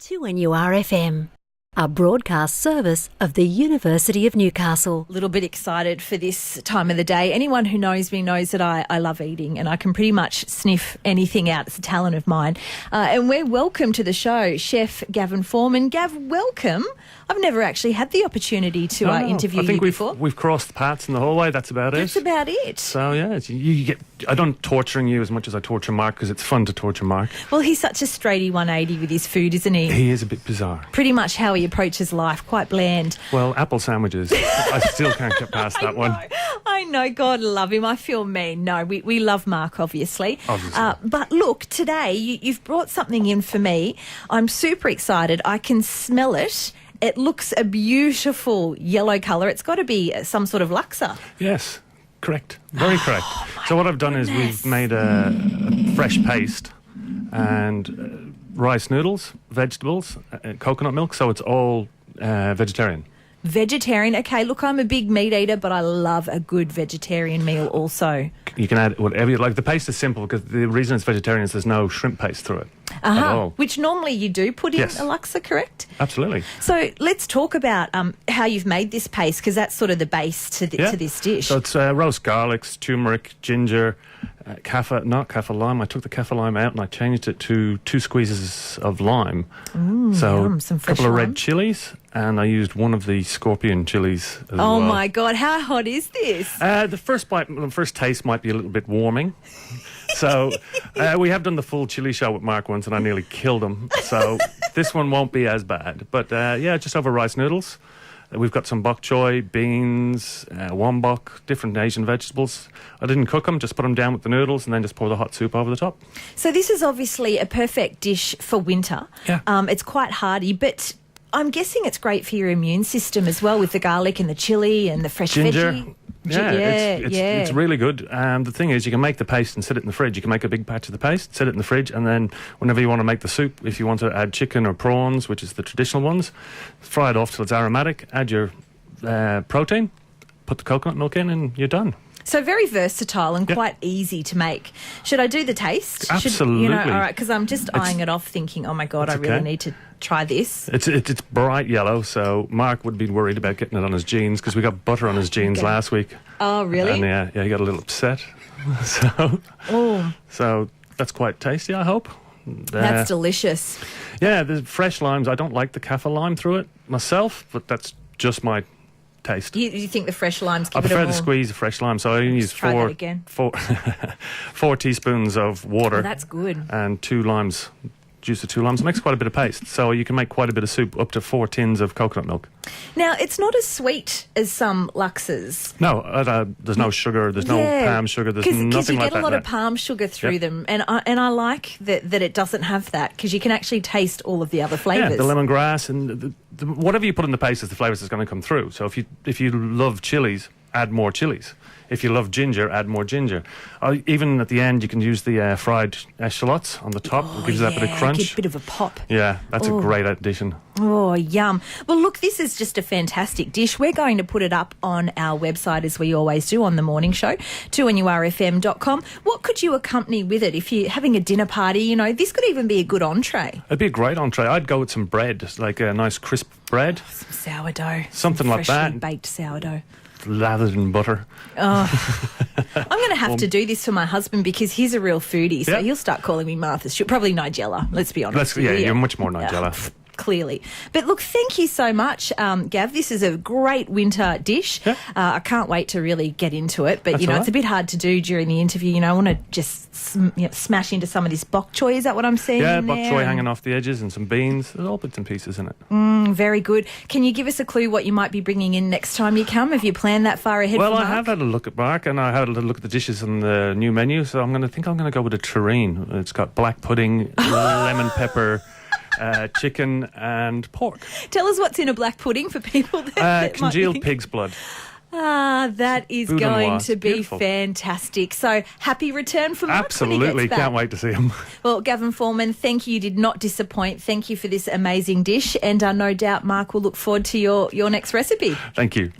2NURFM, a broadcast service of the University of Newcastle. A little bit excited for this time of the day. Anyone who knows me knows that I love eating and I can pretty much sniff anything out. It's a talent of mine. And we're welcome to the show, Chef Gavin Forman. Gav, welcome. I've never actually had the opportunity to interview you before. We've crossed paths in the hallway. That's about it. That's about it. So, yeah, I don't torturing you as much as I torture Mark because it's fun to torture Mark. Well, he's such a straighty 180 with his food, isn't he? He is a bit bizarre. Pretty much how he approaches life, quite bland. Well, apple sandwiches. I still can't get past that one. I know, God love him. I feel mean. No, we love Mark, obviously. But look, today you've brought something in for me. I'm super excited. I can smell it. It looks a beautiful yellow colour. It's got to be some sort of laksa. Yes, correct. Very correct. So what I've done is we've made a fresh paste and rice noodles, vegetables, coconut milk, so it's all vegetarian. Vegetarian. Okay, look, I'm a big meat eater, but I love a good vegetarian meal also. You can add whatever you like. The paste is simple because the reason it's vegetarian is there's no shrimp paste through it at all. Which normally you do put in a laksa, correct? Absolutely. So let's talk about how you've made this paste because that's sort of the base to this dish. So it's roast garlics, turmeric, ginger, not kaffir lime. I took the kaffir lime out and I changed it to 2 squeezes of lime. Some a couple of red chilies, and I used one of the scorpion chilies as well. Oh my God, how hot is this? The first taste might be a little bit warming. So we have done the full chili show with Mark once and I nearly killed him. So this one won't be as bad. But just over rice noodles. We've got some bok choy, beans, wombok, different Asian vegetables. I didn't cook them, just put them down with the noodles and then just pour the hot soup over the top. So this is obviously a perfect dish for winter. Yeah. It's quite hearty, but I'm guessing it's great for your immune system as well with the garlic and the chili and the fresh ginger. veggie. It's really good. The thing is, you can make the paste and sit it in the fridge. You can make a big batch of the paste, sit it in the fridge, and then whenever you want to make the soup, if you want to add chicken or prawns, which is the traditional ones, fry it off till it's aromatic, add your protein, put the coconut milk in, and you're done. So very versatile and quite easy to make. Should I do the taste? Absolutely. All right, because I'm just eyeing it off thinking, oh my God, I really need to try this. It's bright yellow, so Mark would be worried about getting it on his jeans because we got butter on his jeans last week. Oh, really? And he got a little upset. So that's quite tasty, I hope. That's delicious. Yeah, the fresh limes. I don't like the kaffir lime through it myself, but that's just my taste. You think the fresh limes give I it prefer a the squeeze of fresh lime, so I only use 4 teaspoons of water. Oh, that's good. And 2 limes. Juice of 2 limes. It makes quite a bit of paste, so you can make quite a bit of soup, up to 4 tins of coconut milk. Now, it's not as sweet as some laksas. No, there's no sugar, there's no palm sugar, there's nothing like that. Because you get a lot of palm sugar through them, and I like that it doesn't have that, because you can actually taste all of the other flavours. Yeah, the lemongrass, and whatever you put in the paste is the flavours that's going to come through. So if you love chilies, add more chilies. If you love ginger, add more ginger. Even at the end, you can use the fried shallots on the top. It gives that bit of crunch. A bit of a pop. Yeah, that's a great addition. Oh, yum. Well, look, this is just a fantastic dish. We're going to put it up on our website, as we always do on the morning show, 2NURFM.com. What could you accompany with it? If you're having a dinner party, this could even be a good entree. It'd be a great entree. I'd go with some bread, like a nice crisp bread. Some sourdough. Something like that. Freshly baked sourdough. Lathered in butter. Oh. I'm going to have to do this for my husband because he's a real foodie, so he'll start calling me Martha Stewart. Probably Nigella, let's be honest. You're much more Nigella. Clearly. But look, thank you so much, Gav. This is a great winter dish. Yeah. I can't wait to really get into it. But, That's it's a bit hard to do during the interview. I want to just smash into some of this bok choy. Is that what I'm seeing? Yeah, bok choy hanging off the edges and some beans. There's all bits and pieces in it. Very good. Can you give us a clue what you might be bringing in next time you come? Have you planned that far ahead? Well, I have had a look at Mark and I had a look at the dishes on the new menu. So I'm going to go with a terrine. It's got black pudding, lemon pepper, chicken and pork. Tell us what's in a black pudding for people that congealed pig's blood. That is going to be fantastic. So happy return for Mark. Absolutely, can't wait to see him. Well, Gavin Forman, thank you. You did not disappoint. Thank you for this amazing dish, and no doubt Mark will look forward to your next recipe. Thank you.